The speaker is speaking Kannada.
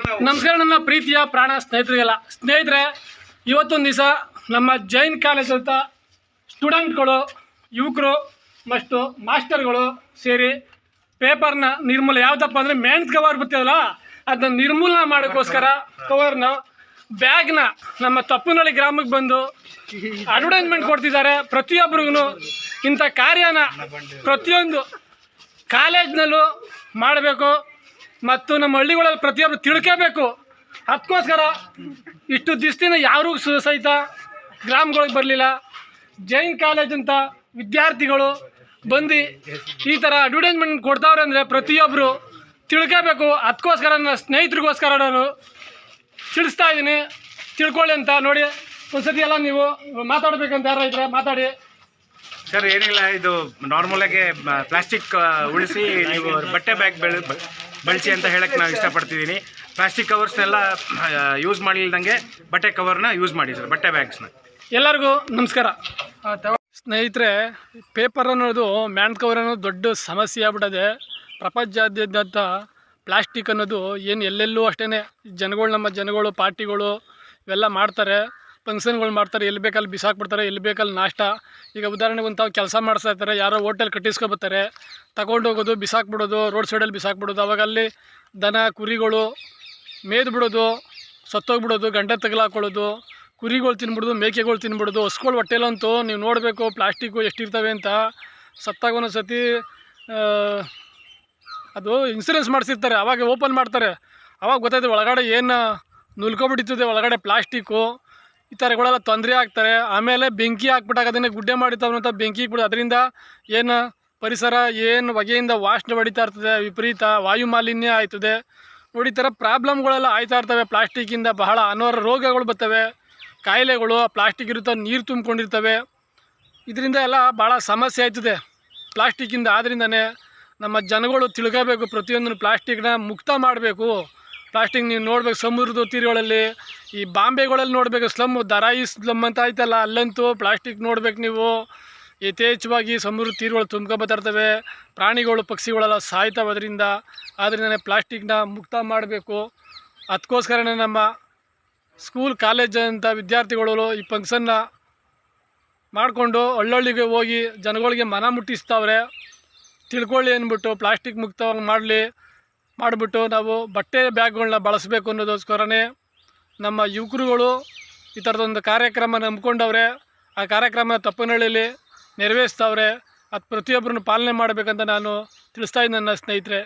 ನಮಸ್ಕಾರ ನನ್ನ ಪ್ರೀತಿಯ ಪ್ರಾಣ ಸ್ನೇಹಿತರಿಗೆಲ್ಲ. ಸ್ನೇಹಿತರೆ, ಇವತ್ತೊಂದು ದಿವಸ ನಮ್ಮ ಜೈನ್ ಕಾಲೇಜ್ ಅಂತ ಸ್ಟೂಡೆಂಟ್ಗಳು, ಯುವಕರು ಮತ್ತು ಮಾಸ್ಟರ್ಗಳು ಸೇರಿ ಪೇಪರ್ನ ನಿರ್ಮೂಲ ಯಾವುದಪ್ಪ ಅಂದರೆ ಮೆಣಸು ಕವರ್ ಬರ್ತಿದಲ್ಲ ಅದನ್ನ ನಿರ್ಮೂಲನೆ ಮಾಡೋಕ್ಕೋಸ್ಕರ ಕವರ್ನ ಬ್ಯಾಗ್ನ ನಮ್ಮ ತಪ್ಪನಹಳ್ಳಿ ಗ್ರಾಮಕ್ಕೆ ಬಂದು ಅಡ್ವರ್ಟೈಸ್ಮೆಂಟ್ ಕೊಡ್ತಿದ್ದಾರೆ. ಪ್ರತಿಯೊಬ್ಬರಿಗೂ ಇಂಥ ಕಾರ್ಯನ ಪ್ರತಿಯೊಂದು ಕಾಲೇಜ್ನಲ್ಲೂ ಮಾಡಬೇಕು ಮತ್ತು ನಮ್ಮ ಹಳ್ಳಿಗಳಲ್ಲಿ ಪ್ರತಿಯೊಬ್ಬರು ತಿಳ್ಕೋಬೇಕು. ಅದಕ್ಕೋಸ್ಕರ ಇಷ್ಟು ದಿವಸದಿಂದ ಯಾರೂ ಸಹಿತ ಗ್ರಾಮಗಳಿಗೆ ಬರಲಿಲ್ಲ. ಜೈನ್ ಕಾಲೇಜ್ ಅಂತ ವಿದ್ಯಾರ್ಥಿಗಳು ಬಂದು ಈ ಥರ ಅಡ್ವರ್ಟೈಸ್ಮೆಂಟ್ ಕೊಡ್ತಾವ್ರೆ ಅಂದರೆ ಪ್ರತಿಯೊಬ್ಬರು ತಿಳ್ಕೋಬೇಕು. ಅದಕ್ಕೋಸ್ಕರ ನನ್ನ ಸ್ನೇಹಿತರಿಗೋಸ್ಕರ ನಾನು ತಿಳಿಸ್ತಾ ಇದ್ದೀನಿ, ತಿಳ್ಕೊಳ್ಳಿ ಅಂತ. ನೋಡಿ, ಒಂದ್ಸತಿ ಎಲ್ಲ ನೀವು ಮಾತಾಡಬೇಕಂತ ಯಾರು ಇದ್ರೆ ಮಾತಾಡಿ. ಸರ್, ಏನಿಲ್ಲ, ಇದು ನಾರ್ಮಲಾಗಿ ಪ್ಲಾಸ್ಟಿಕ್ ಉಳಿಸಿ ನೀವು ಬಟ್ಟೆ ಬ್ಯಾಗ್ ಬಳಸಿ ಅಂತ ಹೇಳಕ್ಕೆ ನಾನು ಇಷ್ಟಪಡ್ತಿದ್ದೀನಿ. ಪ್ಲಾಸ್ಟಿಕ್ ಕವರ್ಸ್ನೆಲ್ಲ ಯೂಸ್ ಮಾಡಿಲ್ದಂಗೆ ಬಟ್ಟೆ ಕವರ್ನ ಯೂಸ್ ಮಾಡಿ ಸರ್, ಬಟ್ಟೆ ಬ್ಯಾಗ್ಸ್ನ. ಎಲ್ಲರಿಗೂ ನಮಸ್ಕಾರ. ಸ್ನೇಹಿತರೆ, ಪೇಪರ್ ಅನ್ನೋದು ಮ್ಯಾನ್ ಕವರ್ ಅನ್ನೋದು ದೊಡ್ಡ ಸಮಸ್ಯೆ ಆಗ್ಬಿಟ್ಟಿದೆ. ಪ್ರಪಂಚಾದ್ಯಂತ ಪ್ಲಾಸ್ಟಿಕ್ ಅನ್ನೋದು ಏನು ಎಲ್ಲೆಲ್ಲೂ ಅಷ್ಟೇ ನಮ್ಮ ಜನಗಳು ಪಾರ್ಟಿಗಳು ಇವೆಲ್ಲ ಮಾಡ್ತಾರೆ, ಫಂಕ್ಷನ್ಗಳು ಮಾಡ್ತಾರೆ, ಎಲ್ಲಿ ಬೇಕಲ್ಲಿ ಬಿಸಾಕ್ಬಿಡ್ತಾರೆ, ಎಲ್ಲಿ ಬೇಕಲ್ಲಿ ನಾಷ್ಟ. ಈಗ ಉದಾಹರಣೆಗೆ ಒಂದು ತಾವು ಕೆಲಸ ಮಾಡಿಸ್ತಾ ಇರ್ತಾರೆ, ಯಾರೋ ಹೋಟೆಲ್ ಕಟ್ಟಿಸ್ಕೊಬರ್ತಾರೆ, ತಗೊಂಡೋಗೋದು ಬಿಸಾಕ್ಬಿಡೋದು, ರೋಡ್ ಸೈಡಲ್ಲಿ ಬಿಸಾಕ್ಬಿಡೋದು. ಅವಾಗ ಅಲ್ಲಿ ದನ ಕುರಿಗಳು ಮೇದು ಬಿಡೋದು, ಸತ್ತೋಗ್ಬಿಡೋದು, ಗಂಟೆ ತಗಲಾಕೊಳ್ಳೋದು, ಕುರಿಗಳು ತಿನ್ಬಿಡೋದು, ಮೇಕೆಗಳು ತಿನ್ಬಿಡೋದು. ಹಸುಗಳು ಹೊಟ್ಟೆಲಂತೂ ನೀವು ನೋಡಬೇಕು ಪ್ಲಾಸ್ಟಿಕ್ಕು ಎಷ್ಟಿರ್ತವೆ ಅಂತ. ಸತ್ತಾಗ ಒಂದೊಂದು ಸತಿ ಅದು ಇನ್ಸೂರೆನ್ಸ್ ಮಾಡಿಸಿರ್ತಾರೆ, ಅವಾಗ ಓಪನ್ ಮಾಡ್ತಾರೆ, ಅವಾಗ ಗೊತ್ತಾಯ್ತು ಒಳಗಡೆ ಏನು ನುಲ್ಕೊಬಿಟ್ಟಿರ್ತದೆ ಒಳಗಡೆ ಪ್ಲಾಸ್ಟಿಕ್ಕು. ಈ ಥರಗಳೆಲ್ಲ ತೊಂದರೆ ಆಗ್ತಾರೆ. ಆಮೇಲೆ ಬೆಂಕಿ ಹಾಕ್ಬಿಟ್ಟಾಗ ಅದನ್ನೇ ಗುಡ್ಡೆ ಮಾಡಿರ್ತಾವಂತ ಬೆಂಕಿ ಇಕ್ಬಿಡೋದು. ಅದರಿಂದ ಏನು ಪರಿಸರ ಏನು ಹೊಗೆಯಿಂದ ವಾಸನೆ ಹೊಡಿತಾ ಇರ್ತದೆ, ವಿಪರೀತ ವಾಯು ಮಾಲಿನ್ಯ ಆಯ್ತದೆ. ನೋಡಿ, ಈ ಥರ ಪ್ರಾಬ್ಲಮ್ಗಳೆಲ್ಲ ಆಯ್ತಾ ಇರ್ತವೆ. ಪ್ಲಾಸ್ಟಿಕ್ಕಿಂದ ಬಹಳ ಅನಾರೋಗ್ಯ ರೋಗಗಳು ಬರ್ತವೆ, ಕಾಯಿಲೆಗಳು. ಪ್ಲಾಸ್ಟಿಕ್ ಇರುತ್ತೆ, ನೀರು ತುಂಬಿಕೊಂಡಿರ್ತವೆ. ಇದರಿಂದ ಎಲ್ಲ ಭಾಳ ಸಮಸ್ಯೆ ಆಯ್ತದೆ ಪ್ಲಾಸ್ಟಿಕ್ಕಿಂದ. ಆದ್ದರಿಂದನೇ ನಮ್ಮ ಜನಗಳು ತಿಳ್ಕೋಬೇಕು, ಪ್ರತಿಯೊಂದನ್ನು ಪ್ಲಾಸ್ಟಿಕ್ನ ಮುಕ್ತ ಮಾಡಬೇಕು. ಪ್ಲಾಸ್ಟಿಕ್ ನೀವು ನೋಡಬೇಕು, ಸಮುದ್ರದ ತೀರಗಳಲ್ಲಿ, ಈ ಬಾಂಬೆಗಳಲ್ಲಿ ನೋಡಬೇಕು, ಸ್ಲಮ್ ದರಾಯಿ ಸ್ಲಮ್ ಅಂತ ಆಯ್ತಲ್ಲ, ಅಲ್ಲಂತೂ ಪ್ಲಾಸ್ಟಿಕ್ ನೋಡ್ಬೇಕು ನೀವು. ಯಥೇಚ್ಛವಾಗಿ ಸಮುದ್ರ ತೀರಗಳು ತುಂಬ್ಕೊಬತ್ತಿರ್ತವೆ, ಪ್ರಾಣಿಗಳು ಪಕ್ಷಿಗಳೆಲ್ಲ ಸಾಯ್ತವೆ ಅದರಿಂದ. ಆದ್ದರಿಂದನೇ ಪ್ಲಾಸ್ಟಿಕ್ನ ಮುಕ್ತ ಮಾಡಬೇಕು. ಅದಕ್ಕೋಸ್ಕರನೇ ನಮ್ಮ ಸ್ಕೂಲ್ ಕಾಲೇಜ್ ಅಂತ ವಿದ್ಯಾರ್ಥಿಗಳು ಈ ಫಂಕ್ಷನ್ನ ಮಾಡಿಕೊಂಡು ಹಳ್ಳಹಳ್ಳಿಗೆ ಹೋಗಿ ಜನಗಳಿಗೆ ಮನ ಮುಟ್ಟಿಸ್ತಾವ್ರೆ. ತಿಳ್ಕೊಳ್ಳಿ ಅಂದ್ಬಿಟ್ಟು ಪ್ಲಾಸ್ಟಿಕ್ ಮುಕ್ತವಾಗಿ ಮಾಡಿಬಿಟ್ಟು ನಾವು ಬಟ್ಟೆ ಬ್ಯಾಗ್ಗಳನ್ನ ಬಳಸಬೇಕು ಅನ್ನೋದಕ್ಕೋಸ್ಕರನೇ ನಮ್ಮ ಯುವಕರುಗಳು ಈ ಥರದೊಂದು ಕಾರ್ಯಕ್ರಮ ನಂಬ್ಕೊಂಡವ್ರೆ. ಆ ಕಾರ್ಯಕ್ರಮ ತಪ್ಪನಹಳ್ಳಿಯಲ್ಲಿ ನೆರವೇರಿಸ್ತವ್ರೆ. ಅದು ಪ್ರತಿಯೊಬ್ಬರನ್ನು ಪಾಲನೆ ಮಾಡಬೇಕಂತ ನಾನು ತಿಳಿಸ್ತಾ ಇದ್ದೀನಿ ನನ್ನ ಸ್ನೇಹಿತರೆ.